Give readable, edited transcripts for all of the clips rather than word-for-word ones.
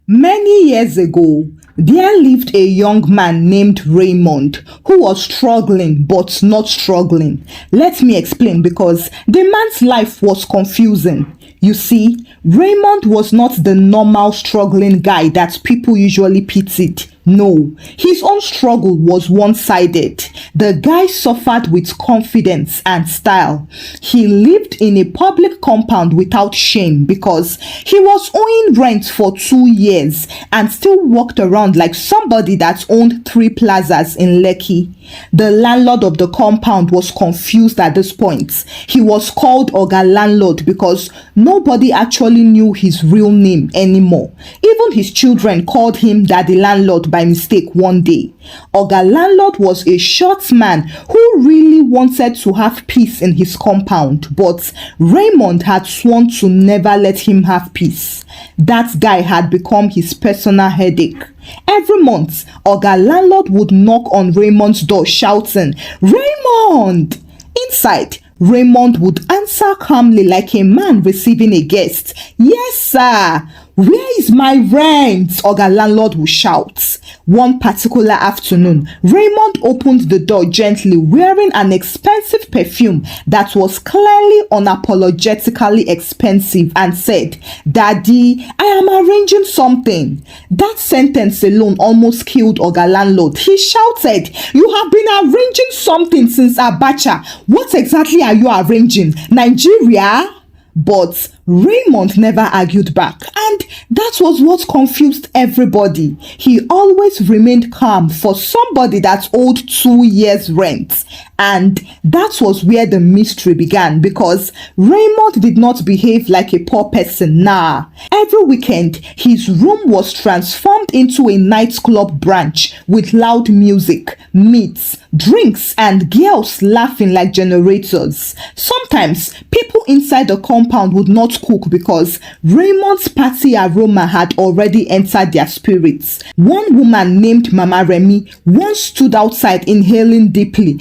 Many years ago, there lived a young man named Raymond who was struggling but not struggling. Let me explain because the man's life was confusing. You see, Raymond was not the normal struggling guy that people usually pitied. No, his own struggle was one-sided. The guy suffered with confidence and style. He lived in a public compound without shame because he was owing rent for 2 years and still walked around like somebody that owned 3 plazas in Lekki. The landlord of the compound was confused at this point. He was called Oga Landlord because nobody actually knew his real name anymore. Even his children called him Daddy Landlord by mistake one day. Oga Landlord was a short man who really wanted to have peace in his compound, but Raymond had sworn to never let him have peace. That guy had become his personal headache. Every month, Oga Landlord would knock on Raymond's door shouting, "Raymond!" Inside, Raymond would answer calmly like a man receiving a guest. "Yes, sir. Where is my rent?" Oga Landlord would shout. One particular afternoon, Raymond opened the door gently wearing an expensive perfume that was clearly unapologetically expensive and said, "Daddy, I am arranging something." That sentence alone almost killed Oga Landlord. He shouted, "You have been arranging something since Abacha. What exactly are you arranging? Nigeria?" But Raymond never argued back, and that was what confused everybody. He always remained calm for somebody that owed 2 years' rent. And that was where the mystery began because Raymond did not behave like a poor person. Nah. Every weekend, his room was transformed into a nightclub branch with loud music, meats, drinks, and girls laughing like generators. Sometimes, people inside the compound would not cook because Raymond's party aroma had already entered their spirits. One woman named Mama Remy once stood outside inhaling deeply.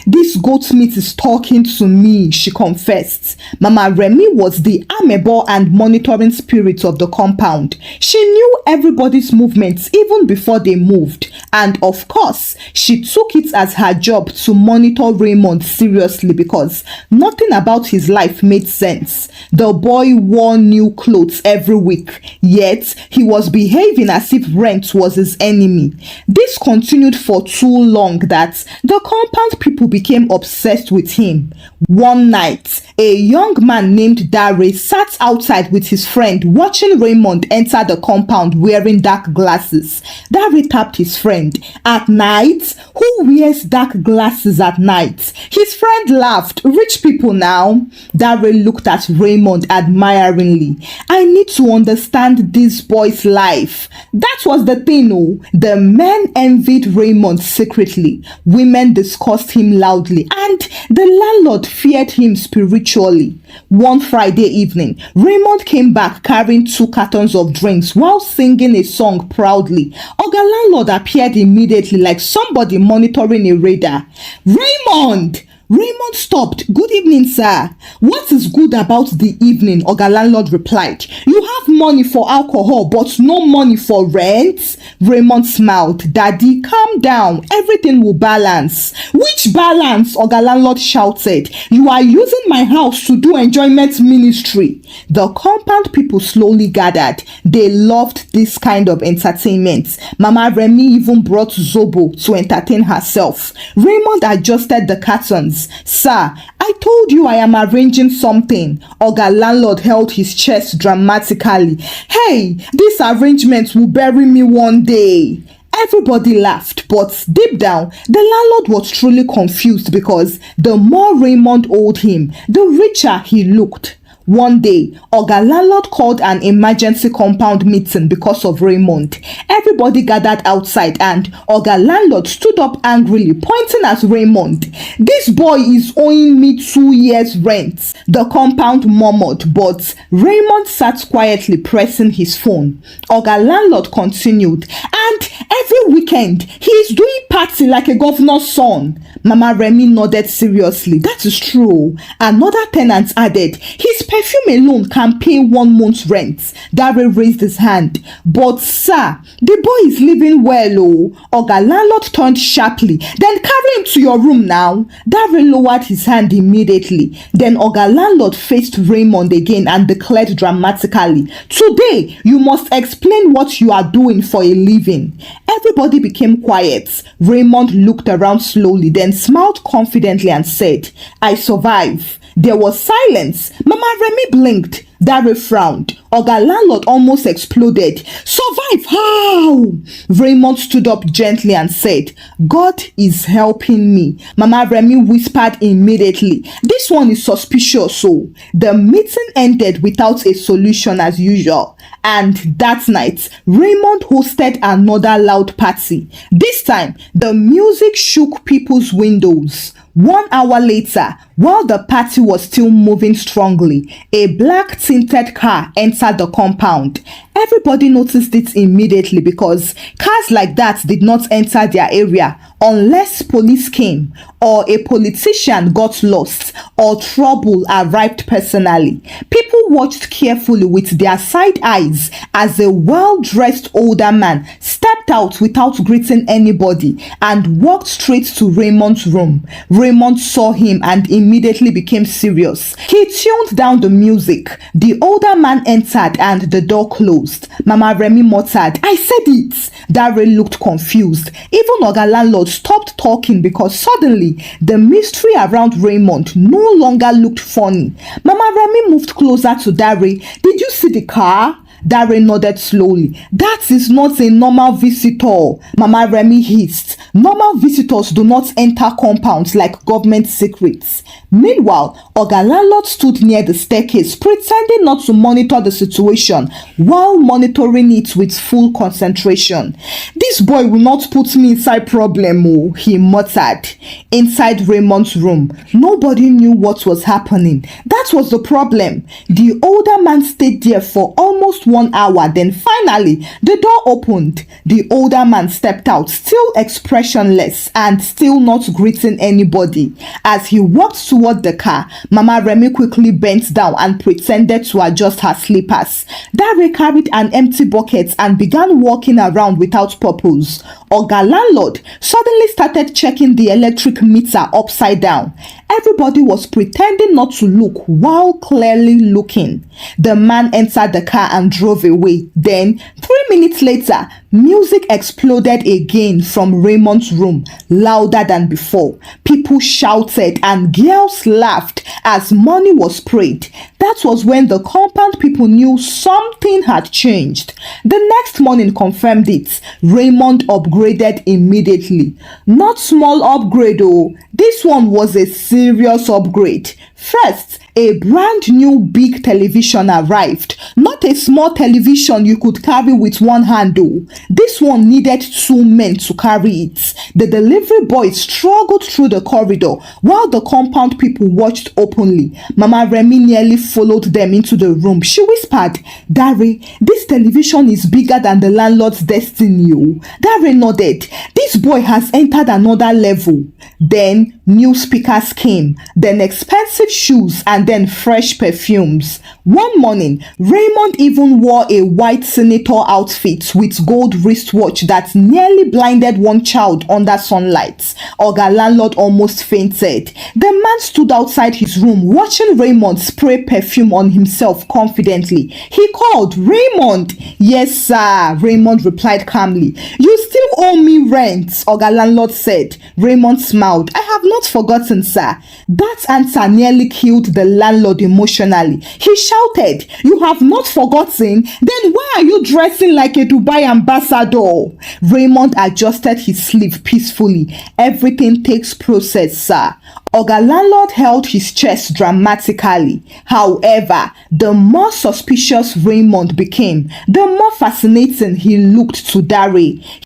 This goat meat is talking to me," she confessed. Mama Remy was the amebo and monitoring spirit of the compound. She knew everybody's movements even before they moved. And of course, she took it as her job to monitor Raymond seriously because nothing about his life made sense. The boy wore new clothes every week, yet he was behaving as if rent was his enemy. This continued for too long that the compound people became obsessed with him. One night, a young man named Dare sat outside with his friend watching Raymond enter the compound wearing dark glasses. Dare tapped his friend. "At night? Who wears dark glasses at night?" His friend laughed. "Rich people now." Dare looked at Raymond admiringly. "I need to understand this boy's life." That was the thing, oh. The men envied Raymond secretly. Women discussed him loudly, and the landlord feared him spiritually. One Friday evening, Raymond came back carrying 2 cartons of drinks while singing a song proudly. Oga Landlord appeared immediately like somebody monitoring a radar. "Raymond!" Raymond stopped. "Good evening, sir." "What is good about the evening?" Oga Landlord replied. "You have money for alcohol but no money for rent." Raymond smiled. "Daddy, calm down. Everything will balance." "Which balance?" Oga Landlord shouted. "You are using my house to do enjoyment ministry." The compound people slowly gathered. They loved this kind of entertainment. Mama Remy even brought Zobo to entertain herself. Raymond adjusted the cartons. "Sir, I told you I am arranging something." Oga Landlord held his chest dramatically. "Hey, this arrangement will bury me one day." Everybody laughed, but deep down, the landlord was truly confused because the more Raymond owed him, the richer he looked. One day, Oga Landlord called an emergency compound meeting because of Raymond. Everybody gathered outside and Oga Landlord stood up angrily, pointing at Raymond. "This boy is owing me 2 years' rent." The compound murmured, but Raymond sat quietly pressing his phone. Oga Landlord continued, "And every every weekend he is doing party like a governor's son. Mama Remy nodded seriously. That is true. Another tenant added, his perfume alone can pay 1 month's rent. Dare raised his hand. But sir, the boy is living well. Oga landlord turned sharply. Then carry him to your room now. Dare lowered his hand immediately. Then Oga landlord faced Raymond again and declared dramatically, today you must explain what you are doing for a living. Everybody became quiet. Raymond looked around slowly, then smiled confidently and said, I survive. There was silence. Mama Remy blinked. Dare frowned. Oga landlord almost exploded. Survive how? Raymond stood up gently and said, God is helping me. Mama Remy whispered immediately, this one is suspicious. So the meeting ended without a solution as usual. And that night, Raymond hosted another loud party. This time, the music shook people's windows. 1 hour later, while the party was still moving strongly, a black tinted car entered the compound. Everybody noticed it immediately because cars like that did not enter their area unless police came or a politician got lost or trouble arrived personally. People watched carefully with their side eyes as a well-dressed older man stepped out without greeting anybody and walked straight to Raymond's room. Raymond saw him and immediately became serious. He tuned down the music. The older man entered and the door closed. Mama Remy muttered, I said it. Dare looked confused. Even Oga landlord stopped talking because suddenly the mystery around Raymond no longer looked funny. Mama Remy moved closer to Dare. Did you see the car? Dare nodded slowly. That is not a normal visitor. Mama Remy hissed. Normal visitors do not enter compounds like government secrets. Meanwhile, Oga landlord stood near the staircase, pretending not to monitor the situation while monitoring it with full concentration. This boy will not put me inside problem, he muttered. Inside Raymond's room, nobody knew what was happening. That was the problem. The older man stayed there for almost 1 hour. Then finally, the door opened. The older man stepped out, still expressionless and still not greeting anybody. As he walked toward the car, Mama Remy quickly bent down and pretended to adjust her slippers. Dare carried an empty bucket and began walking around without purpose. Oga landlord suddenly started checking the electric meter upside down. Everybody was pretending not to look while clearly looking. The man entered the car and drove away. Then, 3 minutes later, music exploded again from Raymond's room, louder than before. People shouted and girls laughed as money was sprayed. That was when the compound people knew something had changed. The next morning confirmed it. Raymond upgraded immediately. Not small upgrade though. This one was a serious upgrade. First, a brand new big television arrived. Not a small television you could carry with one hand though. This one needed 2 men to carry it. The delivery boy struggled through the corridor while the compound people watched openly. Mama Remy nearly followed them into the room. She whispered, Dare, this television is bigger than the landlord's destiny. Dare nodded. This boy has entered another level. Then new speakers came, then expensive shoes and then fresh perfumes. One morning, Raymond even wore a white senator outfit with gold wristwatch that nearly blinded one child under sunlight. Oga landlord almost fainted. The man stood outside his room watching Raymond spray perfume on himself confidently. He called, Raymond. Yes, sir, Raymond replied calmly. You still owe me rent, Oga landlord said. Raymond smiled. I have not forgotten, sir. That answer nearly killed the landlord emotionally. He shouted, you have not forgotten? Then why are you dressing like a Dubai ambassador? Raymond adjusted his sleeve peacefully. Everything takes process, sir. Oga Landlord held his chest dramatically. However, the more suspicious Raymond became, the more fascinating he looked to Dare.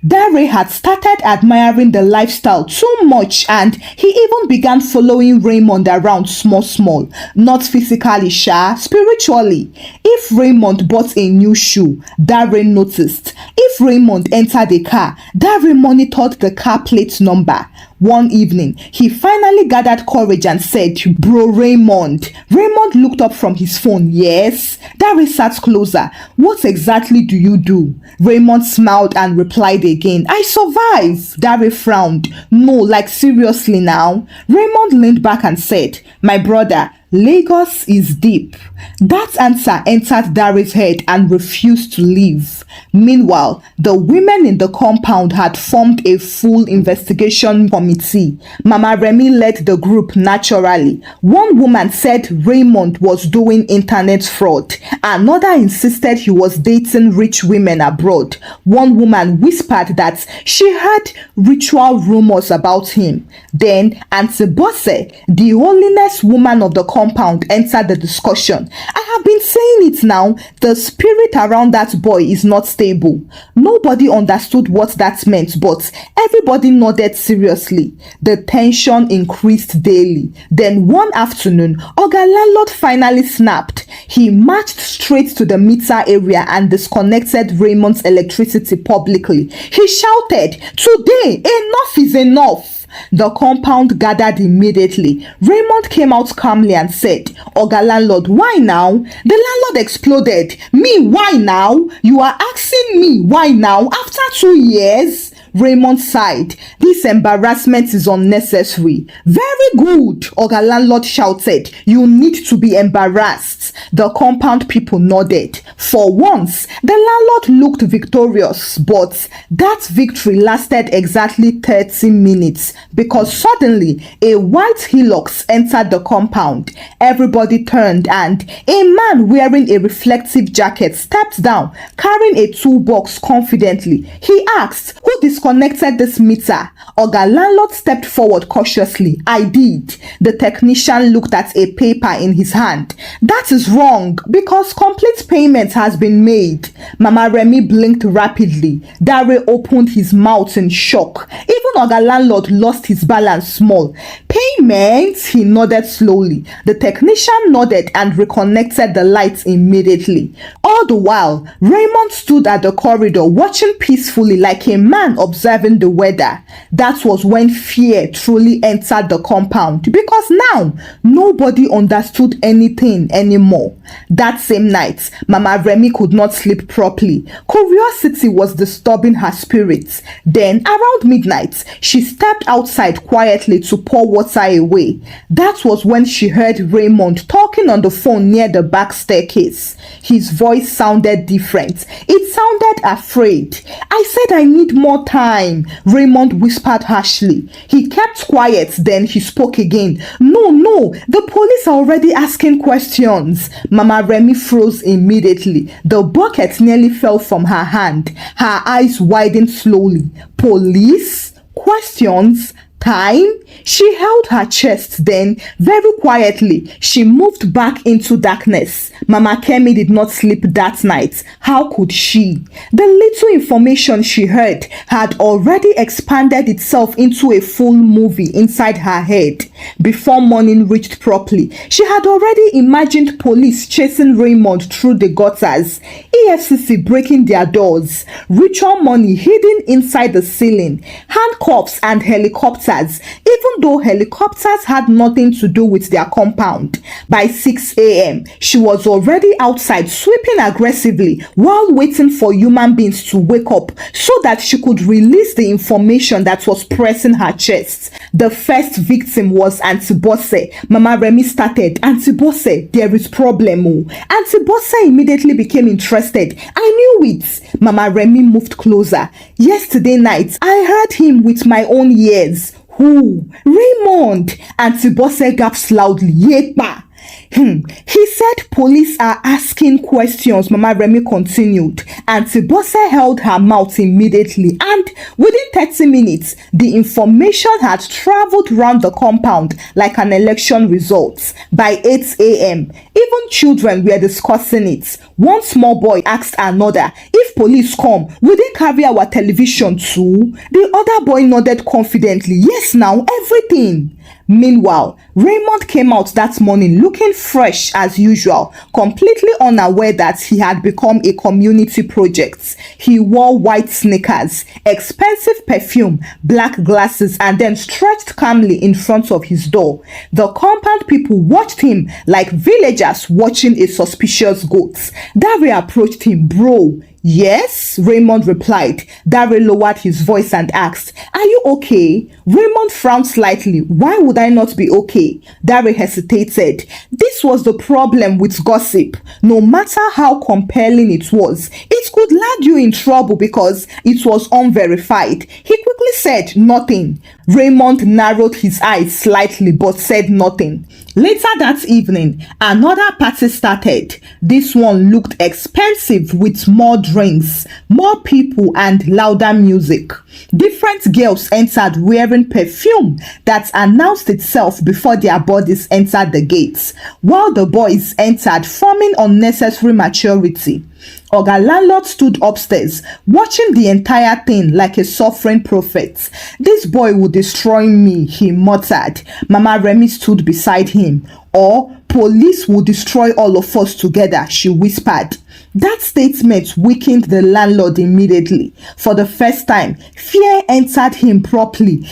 Dare had started admiring the lifestyle too much, and he even began following Raymond around small, not physically, spiritually. If Raymond bought a new shoe, Dare noticed. If Raymond entered a car, Dare monitored the car plate number. One evening, he finally gathered courage and said, "Bro Raymond." Raymond looked up from his phone. "Yes?" Dare sat closer. "What exactly do you do?" Raymond smiled and replied again, "I survive." Dare frowned. "No, like seriously now?" Raymond leaned back and said, "My brother, Lagos is deep." That answer entered Dare's head and refused to leave. Meanwhile, the women in the compound had formed a full investigation committee. Mama Remy led the group naturally. One woman said Raymond was doing internet fraud. Another insisted he was dating rich women abroad. One woman whispered that she heard ritual rumors about him. Then Auntie Bosse, the holiness woman of the compound, entered the discussion. "I have been saying it now, the spirit around that boy is not stable." Nobody understood what that meant, but everybody nodded seriously. The tension increased daily. Then one afternoon, Oga Landlord finally snapped. He marched straight to the meter area and disconnected Raymond's electricity publicly. He shouted, "Today, enough is enough." The compound gathered immediately. Raymond came out calmly and said, "Oga Landlord, why now?" The landlord exploded. "Me, why now? You are asking me why now after 2 years?" Raymond sighed. "This embarrassment is unnecessary." "Very good," Oga Landlord shouted. "You need to be embarrassed." The compound people nodded. For once, the landlord looked victorious, but that victory lasted exactly 30 minutes because suddenly a white hilux entered the compound. Everybody turned and a man wearing a reflective jacket stepped down, carrying a toolbox confidently. He asked, "Who disconnected this meter?" Oga Landlord stepped forward cautiously. "I did." The technician looked at a paper in his hand. "That is wrong because complete payment has been made." Mama Remy blinked rapidly. Dare opened his mouth in shock. Even Oga Landlord lost his balance small. "Payment?" He nodded slowly. The technician nodded and reconnected the lights immediately. All the while, Raymond stood at the corridor watching peacefully like a man observing the weather. That was when fear truly entered the compound because now nobody understood anything anymore. That same night, Mama Remy could not sleep properly. Curiosity was disturbing her spirits. Then, around midnight, she stepped outside quietly to pour water away. That was when she heard Raymond talking on the phone near the back staircase. His voice sounded different. It sounded afraid. "I said I need more time," Raymond whispered harshly. He kept quiet, then he spoke again. No, the police are already asking questions." Mama Remy froze immediately. The bucket nearly fell from her hand. Her eyes widened slowly. "Police? Questions? Time?" She held her chest, then, very quietly, she moved back into darkness. Mama Kemi did not sleep that night. How could she? The little information she heard had already expanded itself into a full movie inside her head. Before morning reached properly, she had already imagined police chasing Raymond through the gutters, EFCC breaking their doors, ritual money hidden inside the ceiling, handcuffs and helicopters, even though helicopters had nothing to do with their compound. By 6 a.m., she was already outside sweeping aggressively while waiting for human beings to wake up so that she could release the information that was pressing her chest. The first victim was Auntie Bosse. Mama Remy started, "Auntie Bosse, there is problem." Auntie Bosse immediately became interested. "I knew it." Mama Remy moved closer. "Yesterday night, I heard him with my own ears." "Who?" "Raymond." Auntie Bosse gasped loudly. "Yepa." He said police are asking questions, Mama Remy continued. Auntie Bosse held her mouth immediately, and within 30 minutes, the information had traveled round the compound like an election result. By 8 a.m., even children were discussing it. One small boy asked another, if police come, will they carry our television too? The other boy nodded confidently, yes now, everything. Meanwhile, Raymond came out that morning looking fresh as usual, completely unaware that he had become a community project. He wore white sneakers, expensive perfume, black glasses, and then stretched calmly in front of his door. The compound people watched him like villagers watching a suspicious goat. Dare approached him. Bro, yes, Raymond replied. Dare lowered his voice and asked, are you okay? Raymond frowned slightly. Why would I not be okay? Dare hesitated. This was the problem with gossip. No matter how compelling it was, it could land you in trouble because it was unverified. He quickly said nothing. Raymond narrowed his eyes slightly but said nothing. Later that evening, another party started. This one looked expensive with more drinks, more people, and louder music. Different girls entered wearing perfume that announced itself before their bodies entered the gates, while the boys entered forming unnecessary maturity. Oga Landlord stood upstairs, watching the entire thing like a suffering prophet. This boy will destroy me, he muttered. Mama Remy stood beside him. Or police will destroy all of us together, she whispered. That statement weakened the landlord immediately. For the first time, fear entered him properly.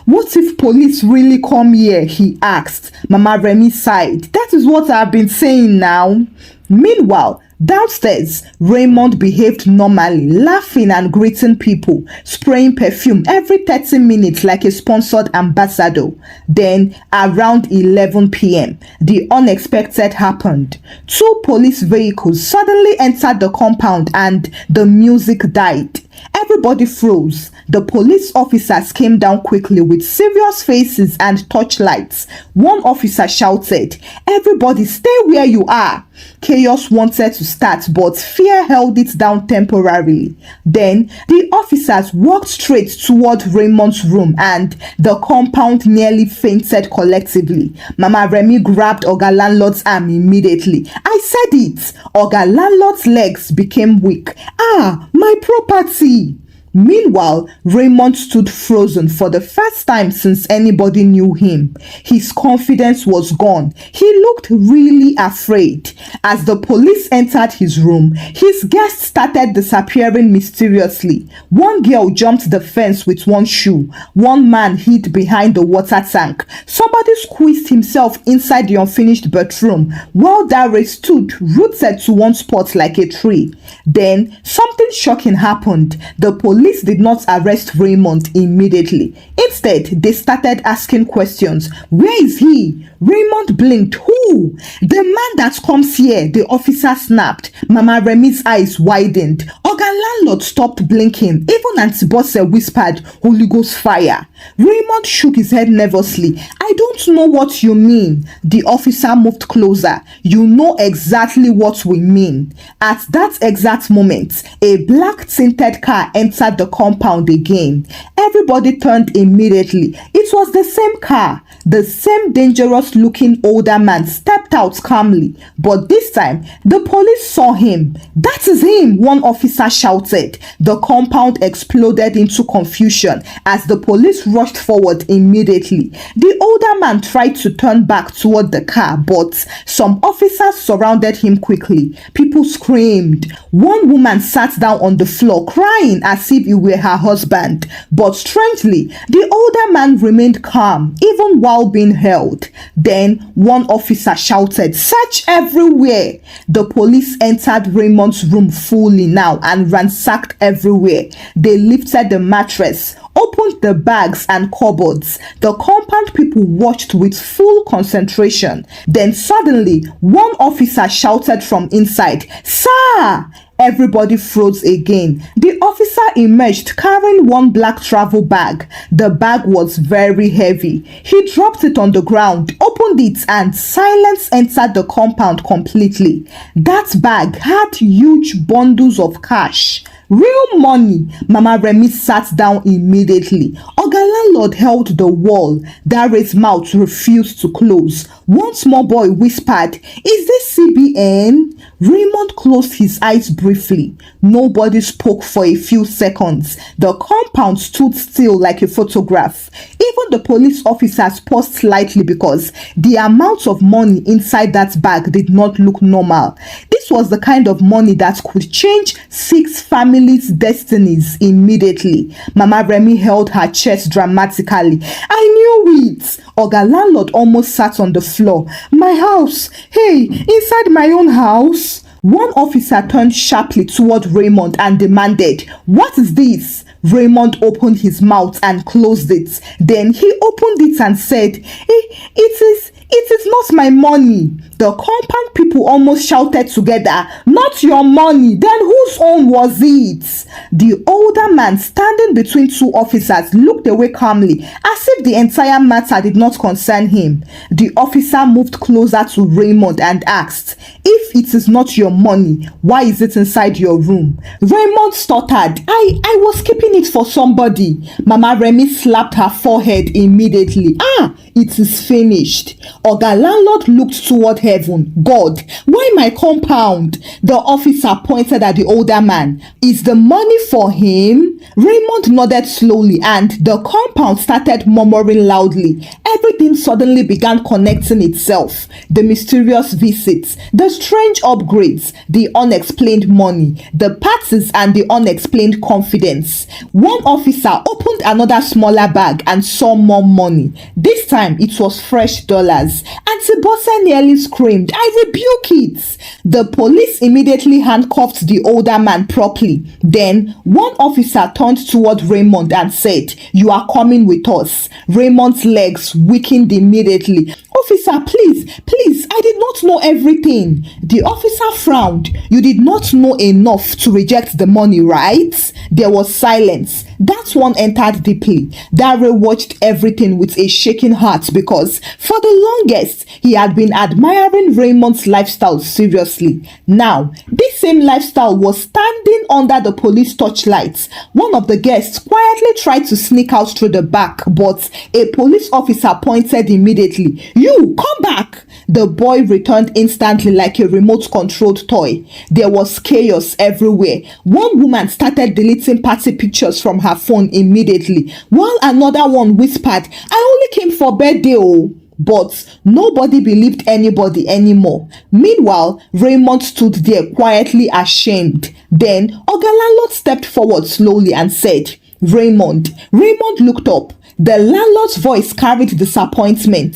What if police really come here? He asked. Mama Remy sighed. That is what I've been saying now. Meanwhile, downstairs, Raymond behaved normally, laughing and greeting people, spraying perfume every 30 minutes like a sponsored ambassador. Then, around 11 p.m., the unexpected happened. 2 police vehicles suddenly entered the compound and the music died. Everybody froze. The police officers came down quickly with serious faces and torchlights. One officer shouted, "Everybody stay where you are." Chaos wanted to start, but fear held it down temporarily. Then, the officers walked straight toward Raymond's room and the compound nearly fainted collectively. Mama Remy grabbed Oga Landlord's arm immediately. I said it. Oga Landlord's legs became weak. My property. Meanwhile, Raymond stood frozen for the first time since anybody knew him. His confidence was gone. He looked really afraid. As the police entered his room, his guests started disappearing mysteriously. One girl jumped the fence with one shoe. One man hid behind the water tank. Somebody squeezed himself inside the unfinished bathroom, while Dare stood rooted to one spot like a tree. Then, something shocking happened. The police did not arrest Raymond immediately. Instead, they started asking questions. Where is he? Raymond blinked. Who? The man that comes here, the officer snapped. Mama Remy's eyes widened. Oga Landlord stopped blinking. Even Auntie Bosse whispered, Holy Ghost fire. Raymond shook his head nervously. I don't know what you mean. The officer moved closer. You know exactly what we mean. At that exact moment, a black tinted car entered the compound again. Everybody turned immediately. It was the same car. The same dangerous looking older man stepped out calmly, but this time the police saw him. That is him, one officer shouted. The compound exploded into confusion as the police rushed forward immediately. The older man tried to turn back toward the car, but some officers surrounded him quickly. People screamed. One woman sat down on the floor crying as if it were her husband, but strangely, the older man remained calm even while being held. Then one officer shouted, "Search everywhere!" The police entered Raymond's room fully now and ransacked everywhere. They lifted the mattress, opened the bags and cupboards. The compound people watched with full concentration. Then suddenly, one officer shouted from inside, "Sir!" Everybody froze again. The officer emerged carrying one black travel bag. The bag was very heavy. He dropped it on the ground, opened it, and silence entered the compound completely. That bag had huge bundles of cash. Real money. Mama Remy sat down immediately. Oga landlord held the wall. Dare's mouth refused to close. One small boy whispered, "Is this CBN?" Raymond closed his eyes briefly. Nobody spoke for a few seconds. The compound stood still like a photograph. Even the police officers paused slightly because the amount of money inside that bag did not look normal. This was the kind of money that could change 6 families' destinies immediately. Mama Remy held her chest dramatically. "I knew it." Oga landlord almost sat on the floor. "My house? Hey, inside my own house?" One officer turned sharply toward Raymond and demanded, "What is this?" Raymond opened his mouth and closed it. Then he opened it and said, It is not my money." The compound people almost shouted together, "Not your money, then whose own was it?" The older man standing between 2 officers looked away calmly, as if the entire matter did not concern him. The officer moved closer to Raymond and asked, "If it is not your money, why is it inside your room?" Raymond stuttered, I was keeping it for somebody." Mama Remy slapped her forehead immediately. It is finished." Oga landlord looked toward heaven. "God, why my compound?" The officer pointed at the older man. "Is the money for him?" Raymond nodded slowly and the compound started murmuring loudly. Everything suddenly began connecting itself. The mysterious visits, the strange upgrades, the unexplained money, the parties, and the unexplained confidence. One officer opened another smaller bag and saw more money. This time it was fresh dollars. Auntie Bossa nearly screamed, "I rebuke it!" The police immediately handcuffed the older man properly. Then one officer turned toward Raymond and said, "You are coming with us." Raymond's legs weakened immediately. "Officer, please, I did not know everything." The officer frowned. "You did not know enough to reject the money, right?" There was silence. That one entered deeply. Dare watched everything with a shaking heart because for the longest he had been admiring Raymond's lifestyle seriously. Now, this same lifestyle was standing under the police torchlights. One of the guests quietly tried to sneak out through the back, but a police officer pointed immediately. "You, come back!" The boy returned instantly like a remote-controlled toy. There was chaos everywhere. One woman started deleting party pictures from her phone immediately, while another one whispered, "I only came for birthday, oh." But nobody believed anybody anymore. Meanwhile, Raymond stood there quietly ashamed. Then Oga landlord stepped forward slowly and said, "Raymond." Raymond looked up. The landlord's voice carried disappointment.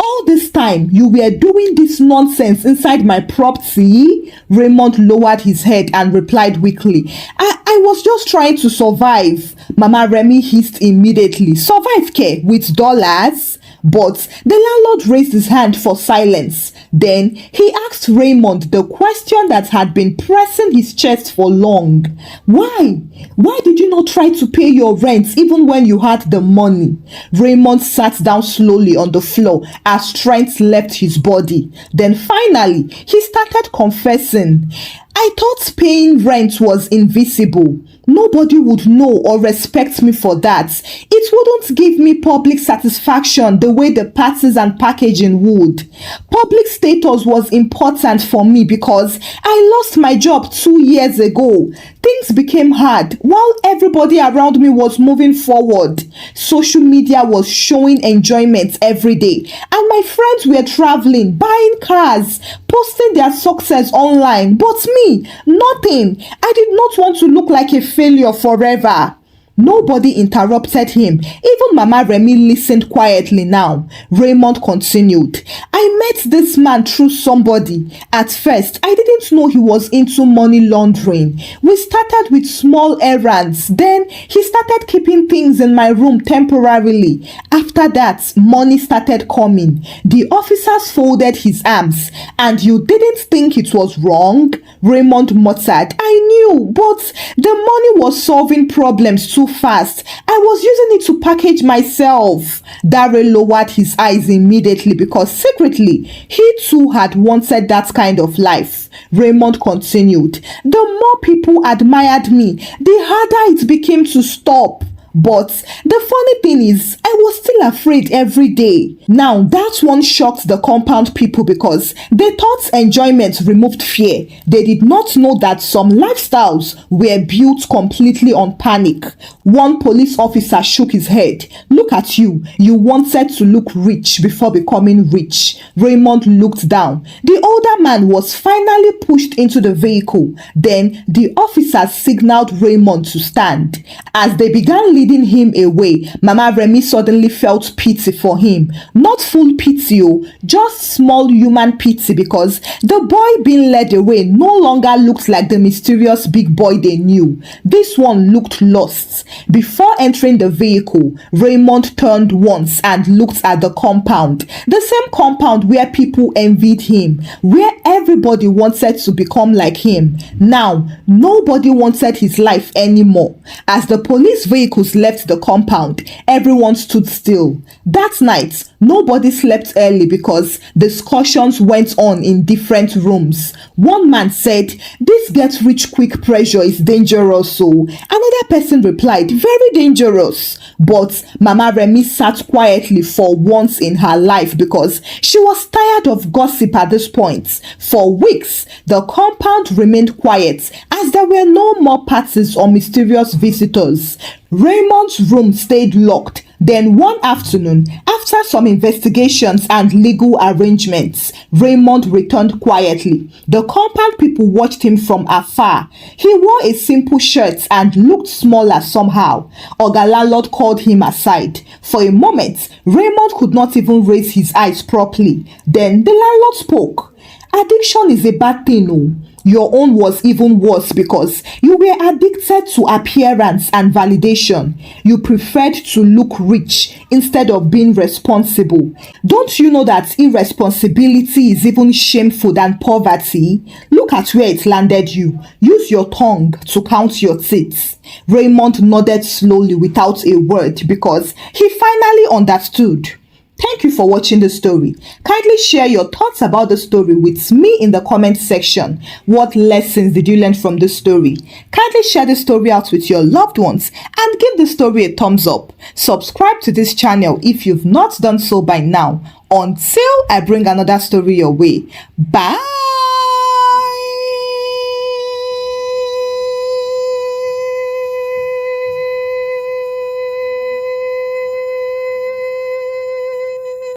"All this time you were doing this nonsense inside my property?" Raymond lowered his head and replied weakly, I was just trying to survive." Mama Remy hissed immediately. "Survive, care, with dollars?" But the landlord raised his hand for silence. Then he asked Raymond the question that had been pressing his chest for long. Why? Why did you not try to pay your rent even when you had the money? Raymond sat down slowly on the floor as strength left his body. Then finally, he started confessing. "I thought paying rent was invisible. Nobody would know or respect me for that. It wouldn't give me public satisfaction the way the parties and packaging would. Public status was important for me because I lost my job 2 years ago. Things became hard while everybody around me was moving forward. Social media was showing enjoyment every day, and my friends were traveling, buying cars, posting their success online. But me, nothing. I did not want to look like a failure forever." Nobody interrupted him. Even Mama Remy listened quietly now. Raymond continued. I met this man through somebody. At first, I didn't know he was into money laundering. We started with small errands. Then he started keeping things in my room temporarily. After that, money started coming. The officers folded his arms. And you didn't think it was wrong? Raymond muttered. I knew, but the money was solving problems too fast. I was using it to package myself. Dare lowered his eyes immediately because secretly he too had wanted that kind of life. Raymond continued. The more people admired me, the harder it became to stop. But the funny thing is, I was still afraid every day. Now, that one shocked the compound people because they thought enjoyment removed fear. They did not know that some lifestyles were built completely on panic. One police officer shook his head. Look at you. You wanted to look rich before becoming rich. Raymond looked down. The older man was finally pushed into the vehicle. Then the officers signaled Raymond to stand. As they began leading him away, Mama Remy suddenly felt pity for him. Not full pity, just small human pity because the boy being led away no longer looked like the mysterious big boy they knew. This one looked lost. Before entering the vehicle, Raymond turned once and looked at the compound. The same compound where people envied him, where everybody wanted to become like him. Now, nobody wanted his life anymore. As the police vehicles left the compound, everyone stood still. That night, nobody slept early because discussions went on in different rooms. One man said, "This get rich quick pressure is dangerous." So another person replied, "Very dangerous." But Mama Remy sat quietly for once in her life because she was tired of gossip at this point. For weeks, the compound remained quiet as there were no more parties or mysterious visitors. Raymond's room stayed locked. Then one afternoon, after some investigations and legal arrangements, Raymond returned quietly. The compound people watched him from afar. He wore a simple shirt and looked smaller somehow. Oga landlord called him aside. For a moment, Raymond could not even raise his eyes properly. Then the landlord spoke. Addiction is a bad thing, oh. Your own was even worse because you were addicted to appearance and validation. You preferred to look rich instead of being responsible. Don't you know that irresponsibility is even shameful than poverty? Look at where it landed you. Use your tongue to count your teeth. Raymond nodded slowly without a word because he finally understood. Thank you for watching the story. Kindly share your thoughts about the story with me in the comment section. What lessons did you learn from this story? Kindly share the story out with your loved ones and give the story a thumbs up. Subscribe to this channel if you've not done so by now. Until I bring another story your way. Bye.